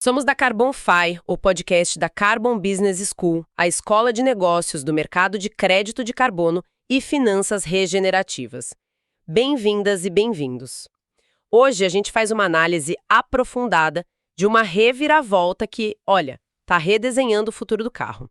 Somos da Carbonfy, o podcast da Carbon Business School, a escola de negócios do mercado de crédito de carbono e finanças regenerativas. Bem-vindas e bem-vindos. Hoje a gente faz uma análise aprofundada de uma reviravolta que, olha, está redesenhando o futuro do carro.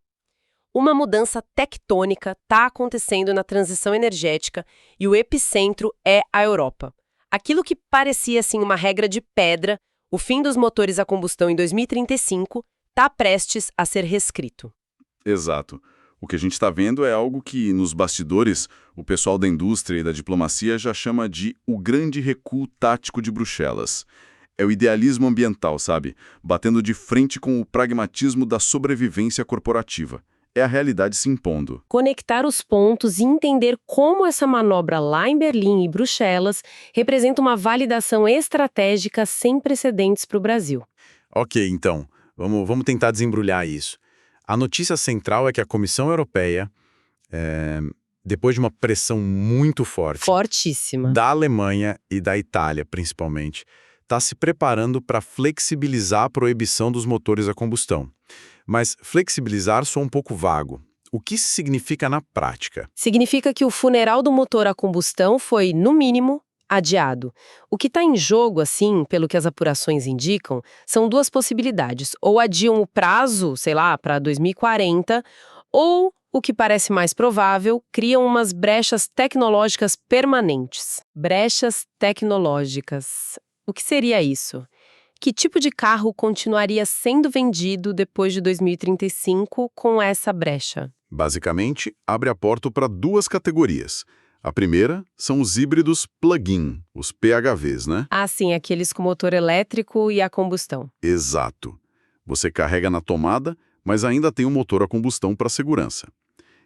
Uma mudança tectônica está acontecendo na transição energética e o epicentro é a Europa. Aquilo que parecia assim uma regra de pedra, o fim dos motores a combustão em 2035, está prestes a ser reescrito. Exato. O que a gente está vendo é algo que, nos bastidores, o pessoal da indústria e da diplomacia já chama de o grande recuo tático de Bruxelas. É o idealismo ambiental, sabe? Batendo de frente com o pragmatismo da sobrevivência corporativa. É a realidade se impondo. Conectar os pontos e entender como essa manobra lá em Berlim e Bruxelas representa uma validação estratégica sem precedentes para o Brasil. Ok, então, vamos tentar desembrulhar isso. A notícia central é que a Comissão Europeia, depois de uma pressão muito forte, Fortíssima. da Alemanha e da Itália, principalmente, está se preparando para flexibilizar a proibição dos motores a combustão. Mas flexibilizar soa um pouco vago. O que isso significa na prática? Significa que o funeral do motor a combustão foi, no mínimo, adiado. O que está em jogo, assim, pelo que as apurações indicam, são duas possibilidades. Ou adiam o prazo, sei lá, para 2040, ou, o que parece mais provável, criam umas brechas tecnológicas permanentes. Brechas tecnológicas. O que seria isso? Que tipo de carro continuaria sendo vendido depois de 2035 com essa brecha? Basicamente, abre a porta para duas categorias. A primeira são os híbridos plug-in, os PHVs, né? Ah, sim, aqueles com motor elétrico e a combustão. Exato. Você carrega na tomada, mas ainda tem um motor a combustão para segurança.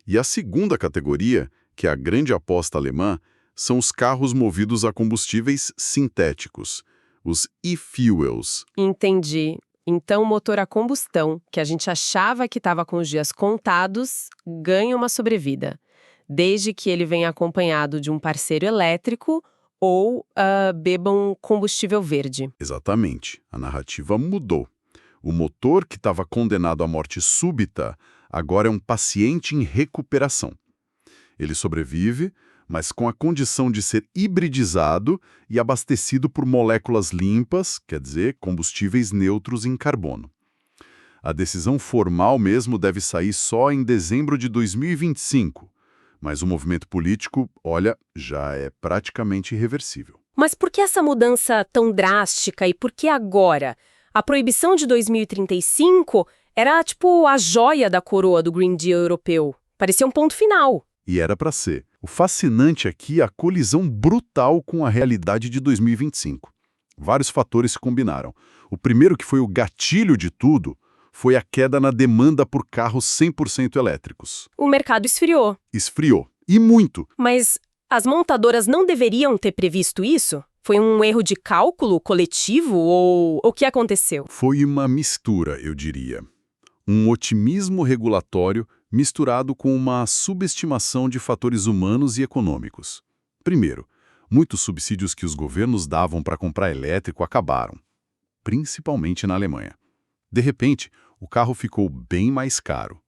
E a segunda categoria, que é a grande aposta alemã, são os carros movidos a combustíveis sintéticos, os e-fuels. Entendi. Então, o motor a combustão, que a gente achava que estava com os dias contados, ganha uma sobrevida, desde que ele venha acompanhado de um parceiro elétrico ou bebam combustível verde. Exatamente. A narrativa mudou. O motor que estava condenado à morte súbita agora é um paciente em recuperação. Ele sobrevive, mas com a condição de ser hibridizado e abastecido por moléculas limpas, quer dizer, combustíveis neutros em carbono. A decisão formal mesmo deve sair só em dezembro de 2025, mas o movimento político, olha, já é praticamente irreversível. Mas por que essa mudança tão drástica e por que agora? A proibição de 2035 era tipo a joia da coroa do Green Deal europeu. Parecia um ponto final. E era para ser. O fascinante aqui é a colisão brutal com a realidade de 2025. Vários fatores se combinaram. O primeiro, que foi o gatilho de tudo, foi a queda na demanda por carros 100% elétricos. O mercado esfriou. Esfriou. E muito. Mas as montadoras não deveriam ter previsto isso? Foi um erro de cálculo coletivo ou o que aconteceu? Foi uma mistura, eu diria. Um otimismo regulatório misturado com uma subestimação de fatores humanos e econômicos. Primeiro, muitos subsídios que os governos davam para comprar elétrico acabaram, principalmente na Alemanha. De repente, o carro ficou bem mais caro.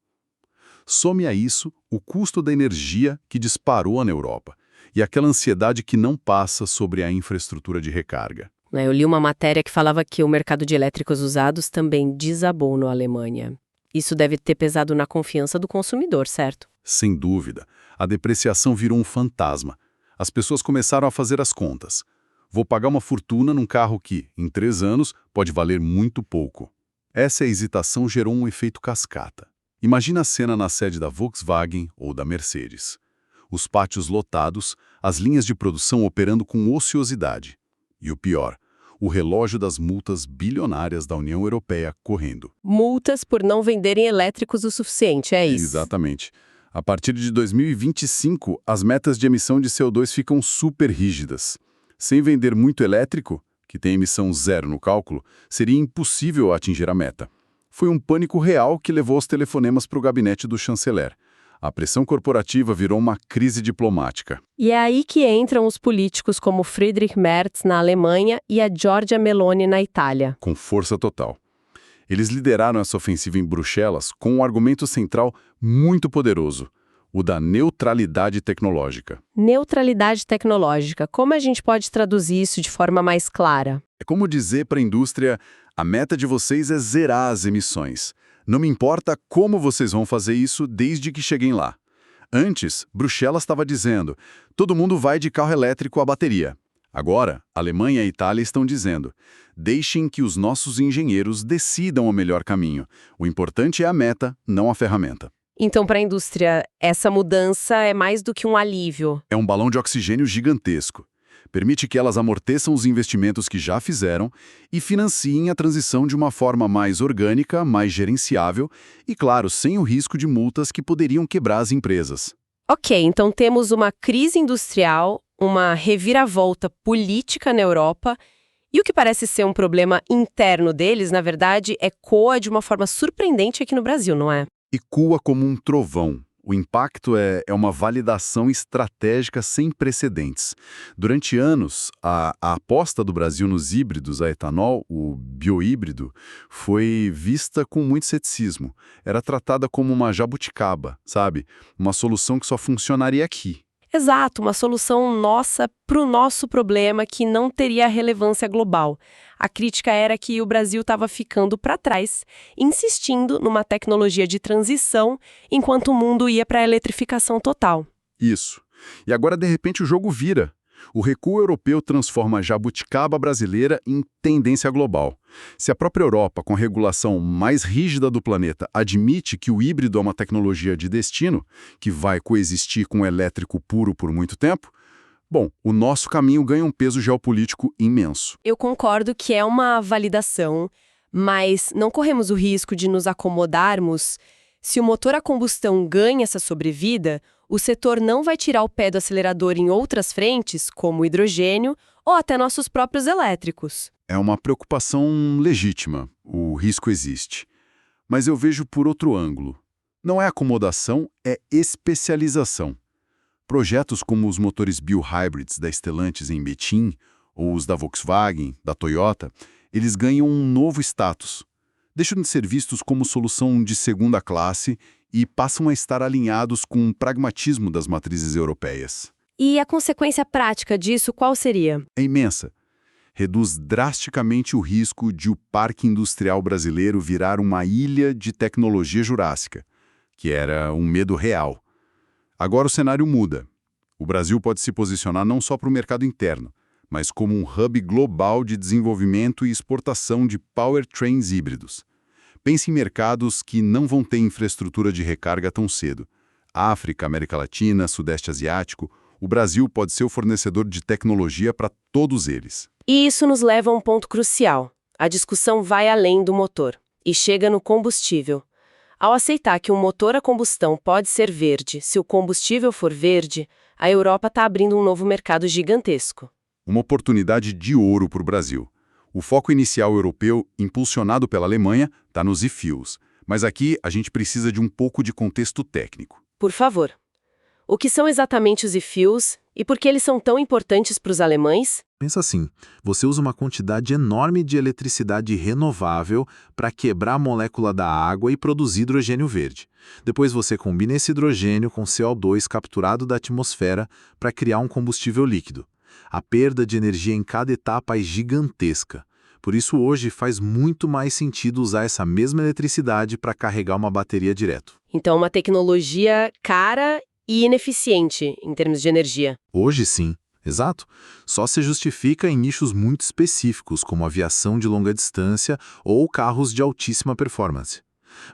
Some a isso o custo da energia que disparou na Europa e aquela ansiedade que não passa sobre a infraestrutura de recarga. Eu li uma matéria que falava que o mercado de elétricos usados também desabou na Alemanha. Isso deve ter pesado na confiança do consumidor, certo? Sem dúvida. A depreciação virou um fantasma. As pessoas começaram a fazer as contas. Vou pagar uma fortuna num carro que, em 3 anos, pode valer muito pouco. Essa hesitação gerou um efeito cascata. Imagina a cena na sede da Volkswagen ou da Mercedes. Os pátios lotados, as linhas de produção operando com ociosidade. E o pior, o relógio das multas bilionárias da União Europeia correndo. Multas por não venderem elétricos o suficiente, é isso? Exatamente. A partir de 2025, as metas de emissão de CO2 ficam super rígidas. Sem vender muito elétrico, que tem emissão zero no cálculo, seria impossível atingir a meta. Foi um pânico real que levou os telefonemas para o gabinete do chanceler. A pressão corporativa virou uma crise diplomática. E é aí que entram os políticos como Friedrich Merz na Alemanha e a Giorgia Meloni na Itália. Com força total. Eles lideraram essa ofensiva em Bruxelas com um argumento central muito poderoso, o da neutralidade tecnológica. Neutralidade tecnológica. Como a gente pode traduzir isso de forma mais clara? É como dizer para a indústria, a meta de vocês é zerar as emissões. Não me importa como vocês vão fazer isso desde que cheguem lá. Antes, Bruxelas estava dizendo, todo mundo vai de carro elétrico a bateria. Agora, Alemanha e Itália estão dizendo, deixem que os nossos engenheiros decidam o melhor caminho. O importante é a meta, não a ferramenta. Então, para a indústria, essa mudança é mais do que um alívio. É um balão de oxigênio gigantesco. Permite que elas amorteçam os investimentos que já fizeram e financiem a transição de uma forma mais orgânica, mais gerenciável e, claro, sem o risco de multas que poderiam quebrar as empresas. Ok, então temos uma crise industrial, uma reviravolta política na Europa e o que parece ser um problema interno deles, na verdade, ecoa de uma forma surpreendente aqui no Brasil, não é? Ecoa como um trovão. O impacto é uma validação estratégica sem precedentes. Durante anos, a aposta do Brasil nos híbridos a etanol, o biohíbrido, foi vista com muito ceticismo. Era tratada como uma jabuticaba, sabe? Uma solução que só funcionaria aqui. Exato, uma solução nossa para o nosso problema que não teria relevância global. A crítica era que o Brasil estava ficando para trás, insistindo numa tecnologia de transição, enquanto o mundo ia para a eletrificação total. Isso. E agora, de repente, o jogo vira. O recuo europeu transforma a jabuticaba brasileira em tendência global. Se a própria Europa, com a regulação mais rígida do planeta, admite que o híbrido é uma tecnologia de destino, que vai coexistir com o elétrico puro por muito tempo, bom, o nosso caminho ganha um peso geopolítico imenso. Eu concordo que é uma validação, mas não corremos o risco de nos acomodarmos. Se o motor a combustão ganha essa sobrevida, o setor não vai tirar o pé do acelerador em outras frentes, como o hidrogênio ou até nossos próprios elétricos. É uma preocupação legítima, o risco existe. Mas eu vejo por outro ângulo. Não é acomodação, é especialização. Projetos como os motores biohybrids da Stellantis em Betim, ou os da Volkswagen, da Toyota, eles ganham um novo status. Deixam de ser vistos como solução de segunda classe e passam a estar alinhados com o pragmatismo das matrizes europeias. E a consequência prática disso qual seria? É imensa. Reduz drasticamente o risco de o parque industrial brasileiro virar uma ilha de tecnologia jurássica, que era um medo real. Agora o cenário muda. O Brasil pode se posicionar não só para o mercado interno, mas como um hub global de desenvolvimento e exportação de powertrains híbridos. Pense em mercados que não vão ter infraestrutura de recarga tão cedo. África, América Latina, Sudeste Asiático, o Brasil pode ser o fornecedor de tecnologia para todos eles. E isso nos leva a um ponto crucial. A discussão vai além do motor e chega no combustível. Ao aceitar que um motor a combustão pode ser verde se o combustível for verde, a Europa está abrindo um novo mercado gigantesco. Uma oportunidade de ouro para o Brasil. O foco inicial europeu, impulsionado pela Alemanha, está nos e-fuels. Mas aqui a gente precisa de um pouco de contexto técnico. Por favor. O que são exatamente os e-fuels e por que eles são tão importantes para os alemães? Pensa assim, você usa uma quantidade enorme de eletricidade renovável para quebrar a molécula da água e produzir hidrogênio verde. Depois você combina esse hidrogênio com CO2 capturado da atmosfera para criar um combustível líquido. A perda de energia em cada etapa é gigantesca. Por isso hoje faz muito mais sentido usar essa mesma eletricidade para carregar uma bateria direto. Então, uma tecnologia cara e ineficiente em termos de energia. Hoje sim. Exato. Só se justifica em nichos muito específicos, como aviação de longa distância ou carros de altíssima performance.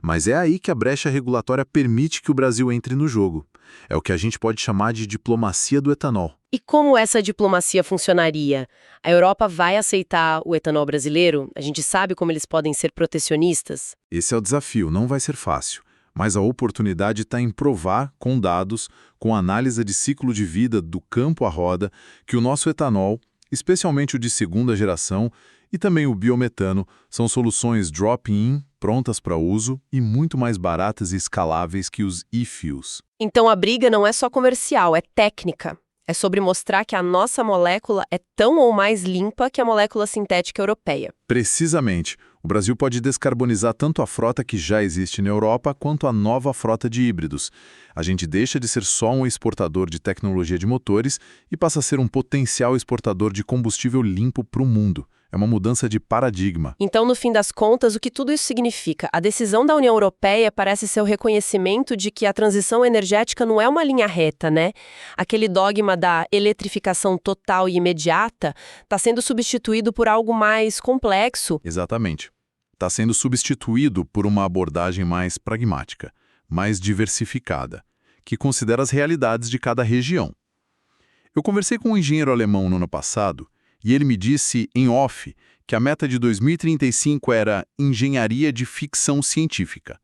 Mas é aí que a brecha regulatória permite que o Brasil entre no jogo. É o que a gente pode chamar de diplomacia do etanol. E como essa diplomacia funcionaria? A Europa vai aceitar o etanol brasileiro? A gente sabe como eles podem ser protecionistas? Esse é o desafio, não vai ser fácil. Mas a oportunidade está em provar, com dados, com análise de ciclo de vida do campo à roda, que o nosso etanol, especialmente o de segunda geração, e também o biometano, são soluções drop-in, prontas para uso e muito mais baratas e escaláveis que os e-fuels. Então a briga não é só comercial, é técnica. É sobre mostrar que a nossa molécula é tão ou mais limpa que a molécula sintética europeia. Precisamente. O Brasil pode descarbonizar tanto a frota que já existe na Europa, quanto a nova frota de híbridos. A gente deixa de ser só um exportador de tecnologia de motores e passa a ser um potencial exportador de combustível limpo para o mundo. É uma mudança de paradigma. Então, no fim das contas, o que tudo isso significa? A decisão da União Europeia parece ser o reconhecimento de que a transição energética não é uma linha reta, né? Aquele dogma da eletrificação total e imediata está sendo substituído por algo mais complexo. Exatamente. Está sendo substituído por uma abordagem mais pragmática, mais diversificada, que considera as realidades de cada região. Eu conversei com um engenheiro alemão no ano passado e ele me disse, em off, que a meta de 2035 era engenharia de ficção científica.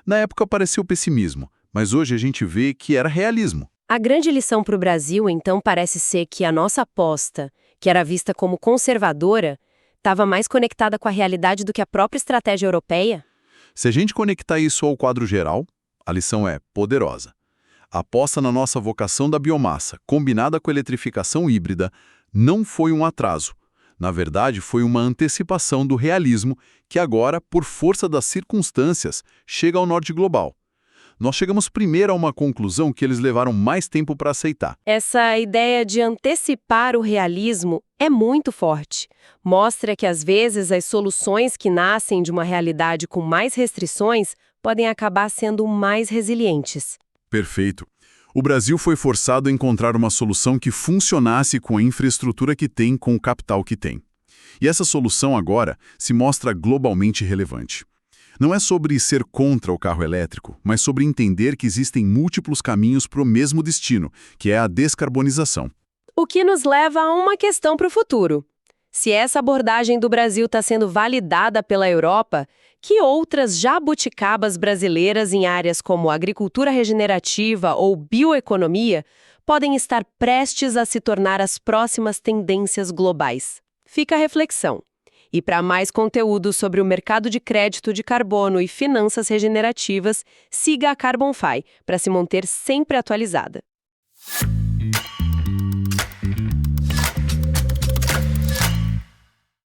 Na época pareceu pessimismo, mas hoje a gente vê que era realismo. A grande lição para o Brasil, então, parece ser que a nossa aposta, que era vista como conservadora, estava mais conectada com a realidade do que a própria estratégia europeia? Se a gente conectar isso ao quadro geral, a lição é poderosa. A aposta na nossa vocação da biomassa, combinada com a eletrificação híbrida, não foi um atraso. Na verdade, foi uma antecipação do realismo que agora, por força das circunstâncias, chega ao norte global. Nós chegamos primeiro a uma conclusão que eles levaram mais tempo para aceitar. Essa ideia de antecipar o realismo é muito forte. Mostra que, às vezes, as soluções que nascem de uma realidade com mais restrições podem acabar sendo mais resilientes. Perfeito. O Brasil foi forçado a encontrar uma solução que funcionasse com a infraestrutura que tem, com o capital que tem. E essa solução agora se mostra globalmente relevante. Não é sobre ser contra o carro elétrico, mas sobre entender que existem múltiplos caminhos para o mesmo destino, que é a descarbonização. O que nos leva a uma questão para o futuro. Se essa abordagem do Brasil está sendo validada pela Europa, que outras jabuticabas brasileiras em áreas como agricultura regenerativa ou bioeconomia podem estar prestes a se tornar as próximas tendências globais? Fica a reflexão. E para mais conteúdo sobre o mercado de crédito de carbono e finanças regenerativas, siga a CarbonFi para se manter sempre atualizada.